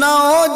9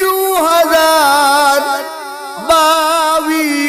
2022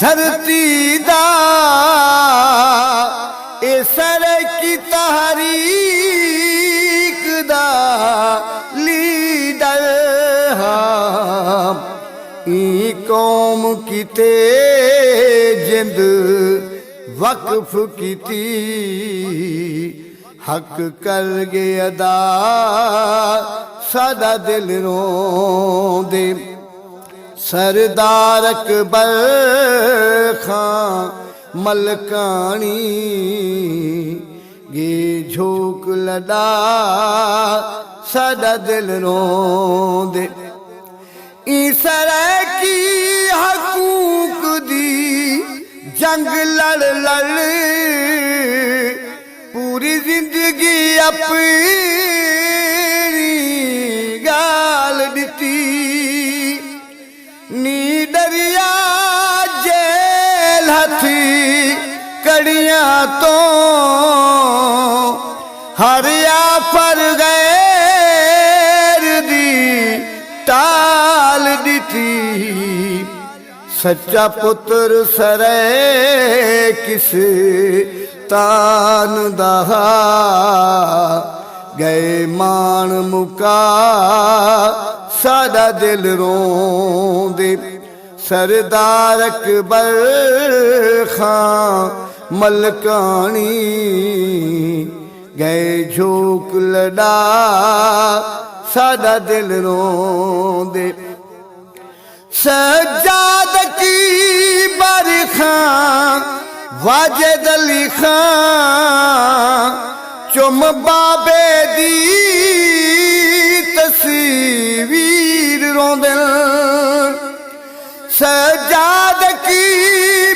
دھرتی دا اے سر کی تحریک دا لیڈر ہاں ای قوم کیتے جند وقف کیتی حق کر گے ادا سادہ دل رون دے سردار اکبر خان ملکانی گے جھوک لڑا سادہ دل رون دے ای سرے کی حقوق دی جنگ لڑ لڑ پوری زندگی اپنی گال دتی نی دریا جیل ہتھی کڑیاں تو ہریا پر غیر دی ٹال دتی سچا پتر سرے کس تان دہا گئے مان مکا سادہ دل رون دے سردار اکبر خان ملکانی گئے جھوک لڑا سادہ دل رون دے سجاد کی برخان واجد علی خان چم بابے دی تصویر روندن سجاد کی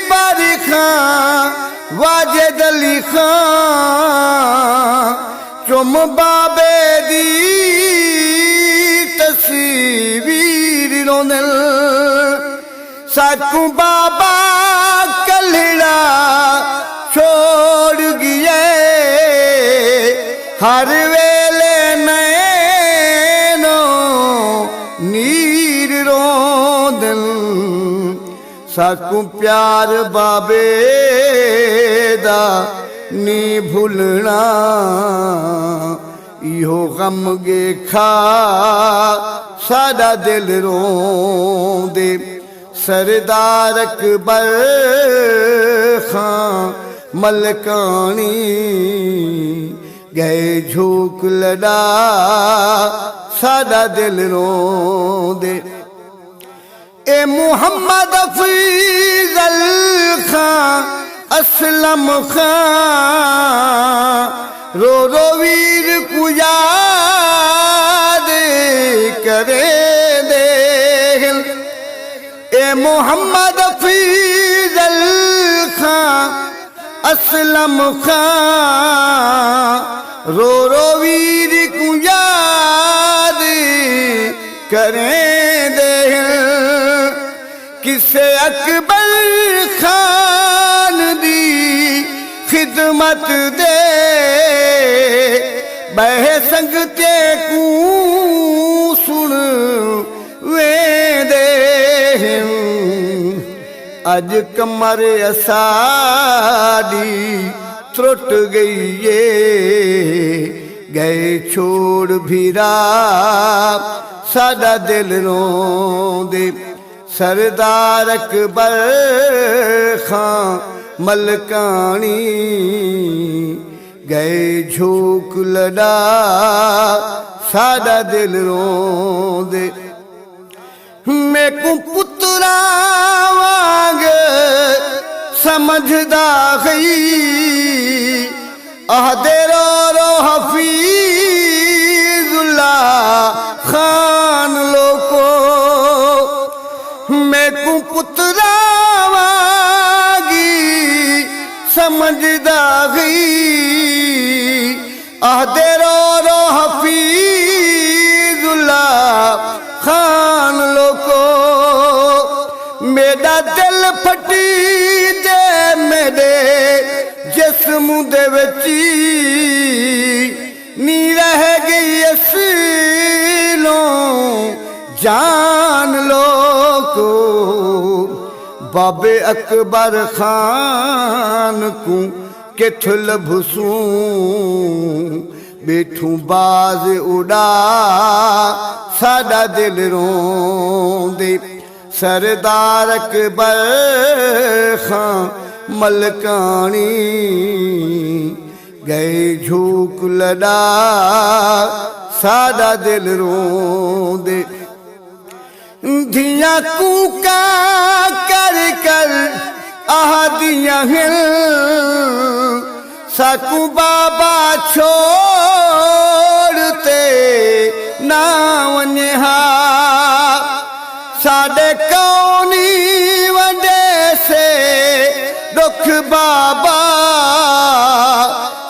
برخان واجد علی خان چم بابے دی تصویر روندن ساکو بابا کلڑا چھوڑ گئے ہر ویلے نینو نیر روندن ساکو پیار بابے دا نی بھولنا ایہو غم گے کھا سادہ دل رون دے سردار اکبر خان ملکانی گئے جھوک لڑا سادہ دل رون دے اے محمد افضل خان اسلم خان رو رو ویر کو یاد کرے دے اے محمد افضل خان اسلم خان رو رو ویر کو یاد کریں دے کسے اکبر خان دی خدمت دے بہ سنگتے کو سن وے دے اج کمر اساڈی ترٹ گئی ہے گئے چھوڑ بھیرا سادہ دل رون دے سردار اکبر خان ملکانی گئے جھوک لڑا سادہ دل رون دے میں کو پترا وانگ سمجھدا گئی عہدے رو حفیظ اللہ خان لوکو میں کو پترا وانگی سمجھدا گئی عہدے رو حفیظ اللہ خان لوکو میرا دل پھٹی دے میرے جسم دے وچی نیرے بابے اکبر خان کو کتھ لبھسوں بیٹھوں باز اڑا ساڈا دل روندے سردار اکبر خان ملکانی گئے جھوک لڑا ساڈا دل روندے دھیاں کوکا کر کر آہدیاں ہل سکو بابا چھوڑتے نہ ونہا ساڈے کونی وڈے سے دکھ بابا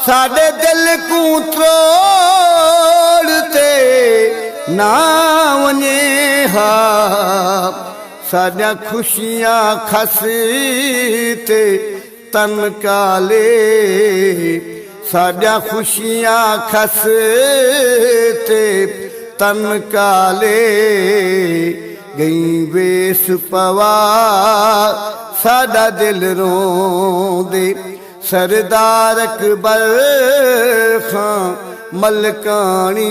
ساڈے دل کو تروڑتے نہ ونہا ساڈیاں خوشیاں کھستے تن کالے ساڈیاں خوشیاں کھستے تن کالے گئی ویس پوا ساڈا دل روندے سردار اکبر خان ملکانی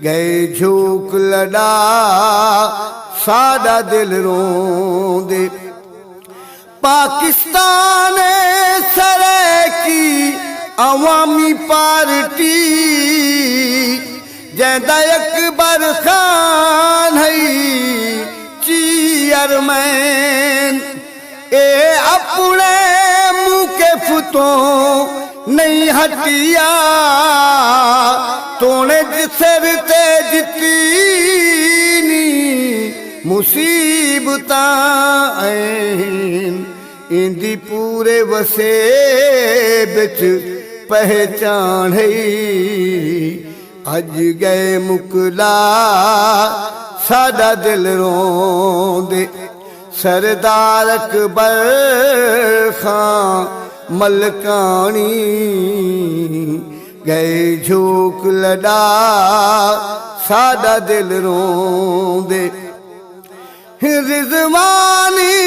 گئے جھوک لڑا ساڈا دل روندے پاکستان سرائکی عوامی پارٹی جیندہ اکبر خان ہے چیئرمین اے اپنے منہ کے فتوں نہیں ہٹیا تونے جسر تے جتینی مصیبتاں این اندی پورے وسے بچ پہچان ہے اج گئے مکلا ساڈا دل روندے سردار اکبر خان ملکانی گئے جھوک لڑا ساڈا دل روندے رضوانی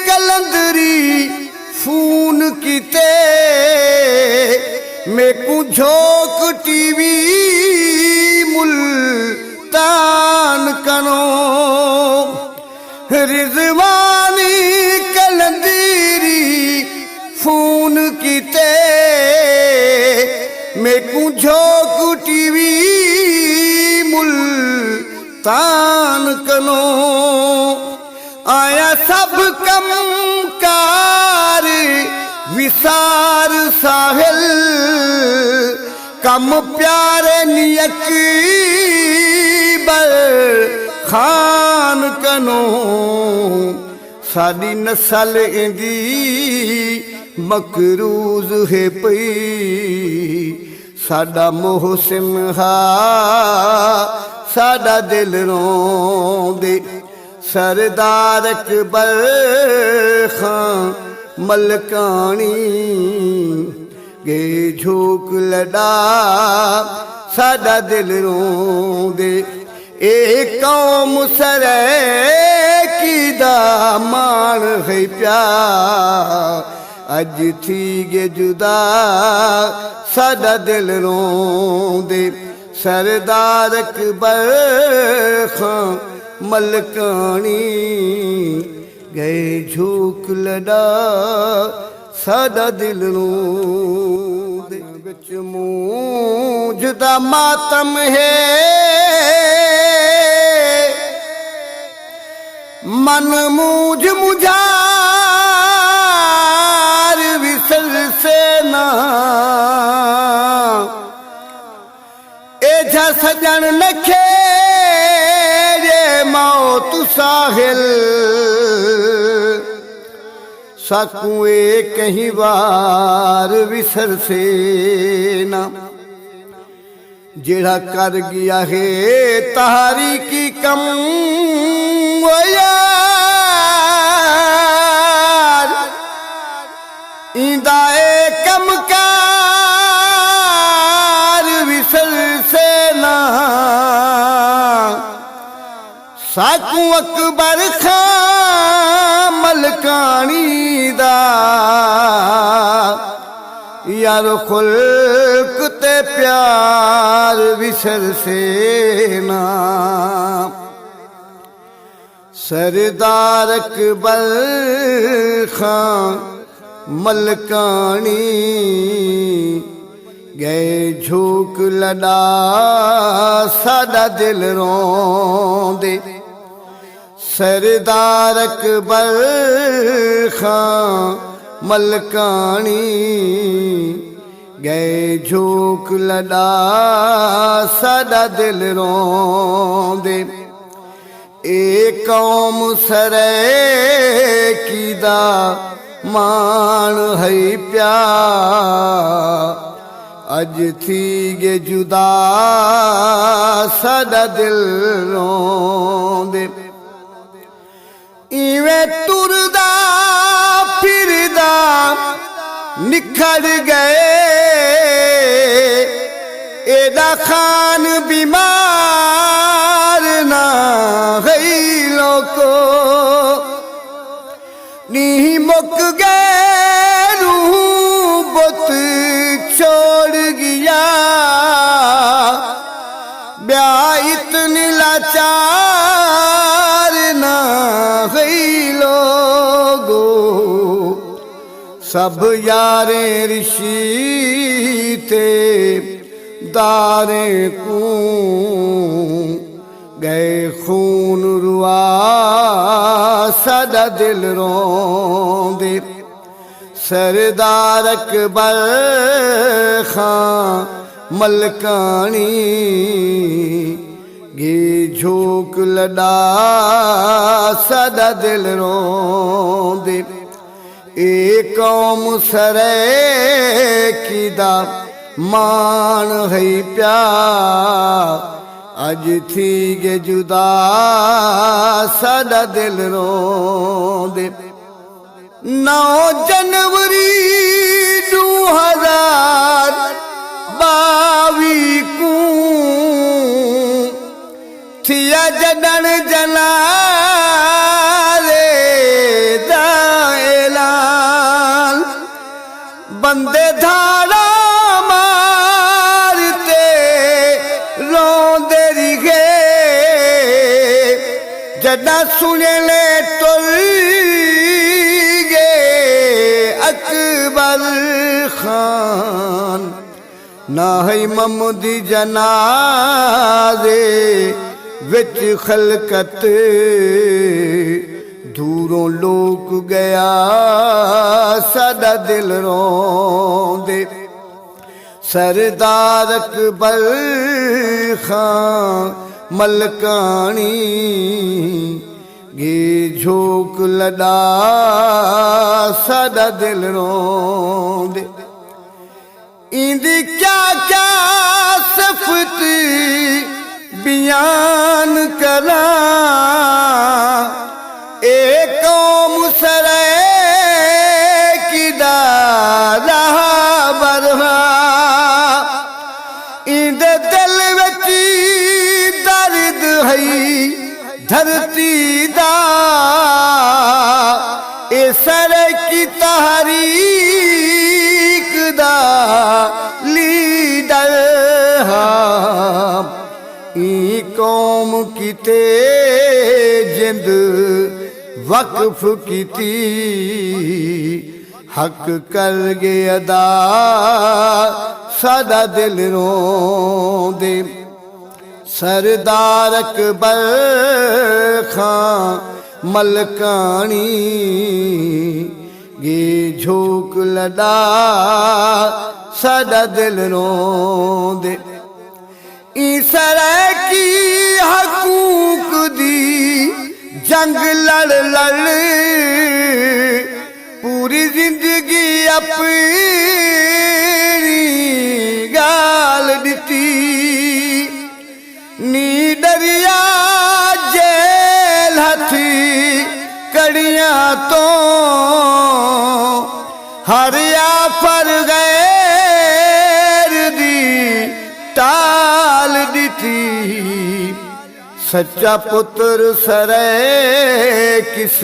کلندری فون کیتے میں کو جھوک ٹی وی ملتان کنوں رضوانی کلندری فون کیتے میں کو جھوک ٹی وی ملتان کنوں آیا سب کم کار وسار ساحل کم پیارے اکبر خان کنوں ساڈی نسل اندی مقروض ہے پئی ساڈا محسن ہا ساڈا دل روندے سردار اکبر خان ملکانی گئے جھوک لڑا ساڈا دل روندے اے قوم سرائکی دا مان ہے پیا اج تھی گے جدا ساڈا دل روندے سردار اکبر خان ملکانی گئے جھوک لڑا ساڈا دل روندے وچ موج دا ماتم ہے من موج مجھار وصل سے نا اے جا سجن نکھے موت ساحل ساکوے کہیں وار وسر سے نا جڑا کر گیا ہے تحریکی کم و یار ایندہ اے کم کار وسر سے نا ساکو اکبر خان کہانی دا یار خلق تے پیار وسر سے نا سردار اکبر خان ملکانی گئے جھوک لڑا ساڈا دل روندے سردار اکبر خان ملکانی گئے جھوک لڑا ساڈا دل روندے اے قوم سرائیکی دا مان ہے پیا اج تھی گے جدا ساڈا دل روندے ایویں ٹردا پھردا نکھڑ گئے ایڈا خان بیمار نہ گئی لوکو نہیں مک گئے روح بت چھوڑ گیا بیا اتنی لاچار نہ گئی لوگو سب یاریں رشی تے داریں کوں گئے خون روا ساڈا دل روندے سردار اکبر خان ملکانی گے جھوک لڑا ساڈا دل روندے اے قوم سرائیکی دا مان ہے پیا اج تھی گے جدا ساڈا دل روندے 9 جنوری 2022 کو تھیا جڈن جنازے دا اعلان بندے دھاڑا جدا سنے لے ٹر گے اکبر خان نہ ہے محمودی جنازے وچ خلقت دوروں لوک گیا ساڈا دل روندے سردار اکبر خان ملکانی گے جھوک لڑا ساڈا دل روندے ایندی کیا کیا صفت بیان کراں اے قوم سرائیکی دا راہ برہا ایندے دل وچ دھرتی دا اے سرائیکی تحریک دا لیڈر ہاں ای قوم کیتے جند وقف کیتی حق کر گے ادا ساڈا دل روندے سردار اکبر خان ملکانی گے جھوک لڑا ساڈا دل روندے ای سرائیکی حقوق دی جنگ لڑ لڑ پوری زندگی اپنی گال دتی نی دریا جیل ہتھی کڑیاں تو ہر آفر غیر دی ٹال دیتی سچا پتر سرے کس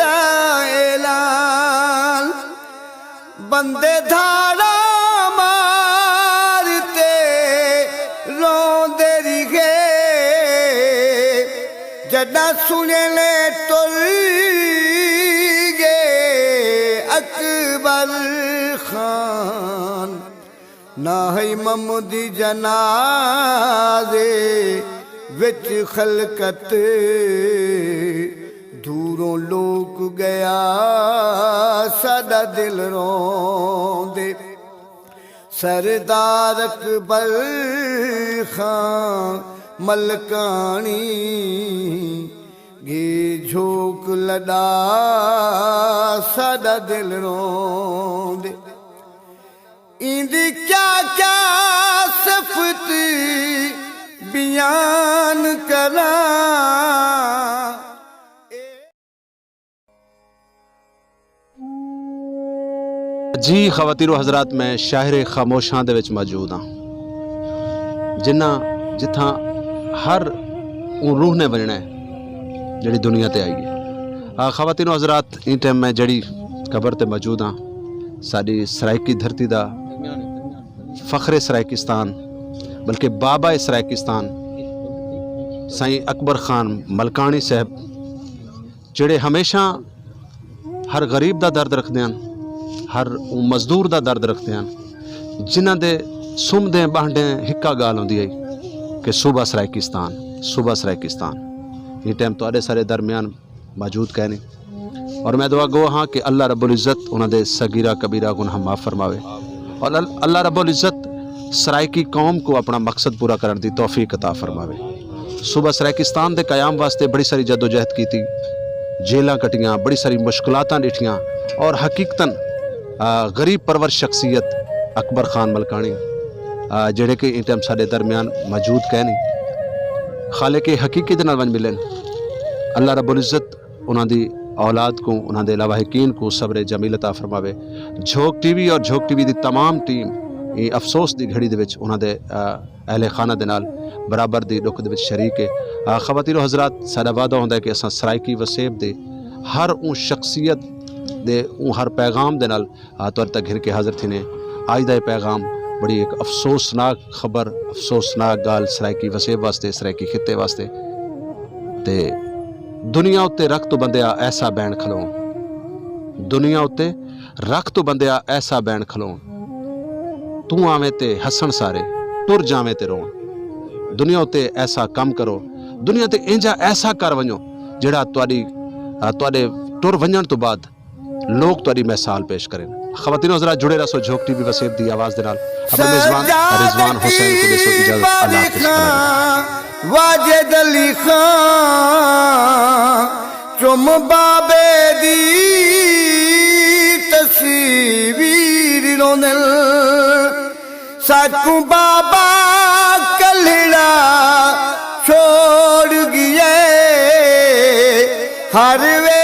دا اعلان بندے دھاڑا مارتے روندے رہے جدا سنے لے ٹر گئے اکبر خان ناہی محمودی جنازے وچ خلقت دوروں لوک گیا ساڈا دل روندے سردار اکبر خان ملکانی گے جھوک لڈا ساڈا دل روندے ایندی کیا کیا صفت بیان کراں جی خواتین و حضرات میں شاہر خاموشاں دے وچ موجود ہاں جتھاں ہر روح نے بننا ہے جڑی دنیا تے آئی ہے خواتین و حضرات ان ٹائم میں جڑی قبر تے موجود ہاں ساری سرائکی دھرتی دا فخر سرائکستان بلکہ بابا سرائکستان سائیں اکبر خان ملکانی صاحب جڑے ہمیشہ ہر غریب دا درد رکھتے ہیں ہر مزدور دا درد رکھتے ہیں جنہ دے سم دیں بانڈیں ہکا گال ہوندی ہے کہ صوبہ سرائکستان یہ ٹائم تو آدھے سارے درمیان موجود کہنے اور میں دعا گو ہاں کہ اللہ رب العزت انہوں دے صغیرہ کبیرہ گناہ معاف فرماوے اور اللہ رب العزت سرائکی قوم کو اپنا مقصد پورا کرنے دی توفیق عطا فرماوے صوبہ سرائکستان دے قیام واسطے بڑی ساری جد و جہد کی تھی جیلاں کٹیاں بڑی ساری مشکلاتاں ڈٹھیاں اور حقیقتاً غریب پرور شخصیت اکبر خان ملکانی جڑے کہ ان ٹائم سارے درمیان موجود کہنے خالق حقیقی دے نال ونج ملن اللہ رب العزت انہاں دی اولاد کو انہاں دے لواحقین کو صبر جمیل عطا فرماوے جھوک ٹی وی اور جھوک ٹی وی دی تمام ٹیم یہ افسوس دی گھڑی دے وچ انہاں دے اہل خانہ دے نال برابر دی دکھ دے وچ شریک ہے خواتین و حضرات ساڈا وعدہ ہوندا ہے کہ اساں سرائکی وسیب دے ہر اون شخصیت دے اون ہر پیغام دے نال تور تک گھر کے حاضر تھینے آج دا پیغام بڑی ایک افسوسناک خبر افسوسناک گال سرائکی وسیب واسطے سرائکی خطے واسطے تے دنیا اتے رکھ تو بندیا ایسا بین کھلون دنیا اتے رکھ تو بندیا ایسا بین کھلون تو آویں تے ہسن سارے ٹر جاویں تے رون دنیا اتے ایسا کم کرو دنیا تے انجا ایسا کر ونجو جڑا تواڈے ٹر ونجن تو بعد لوگ تواڈی مثال پیش کریں خواتین و حضرات جڑے رسو جھوک ٹی وی وسیب دی آواز دے نال اپنے میزبان رضوان حسین کو دیسو اجازت اللہ حافظ واجد علی خان چم بابے دی تصویر رونل ساکو بابا کلڑا چھوڑ گئے ہر وے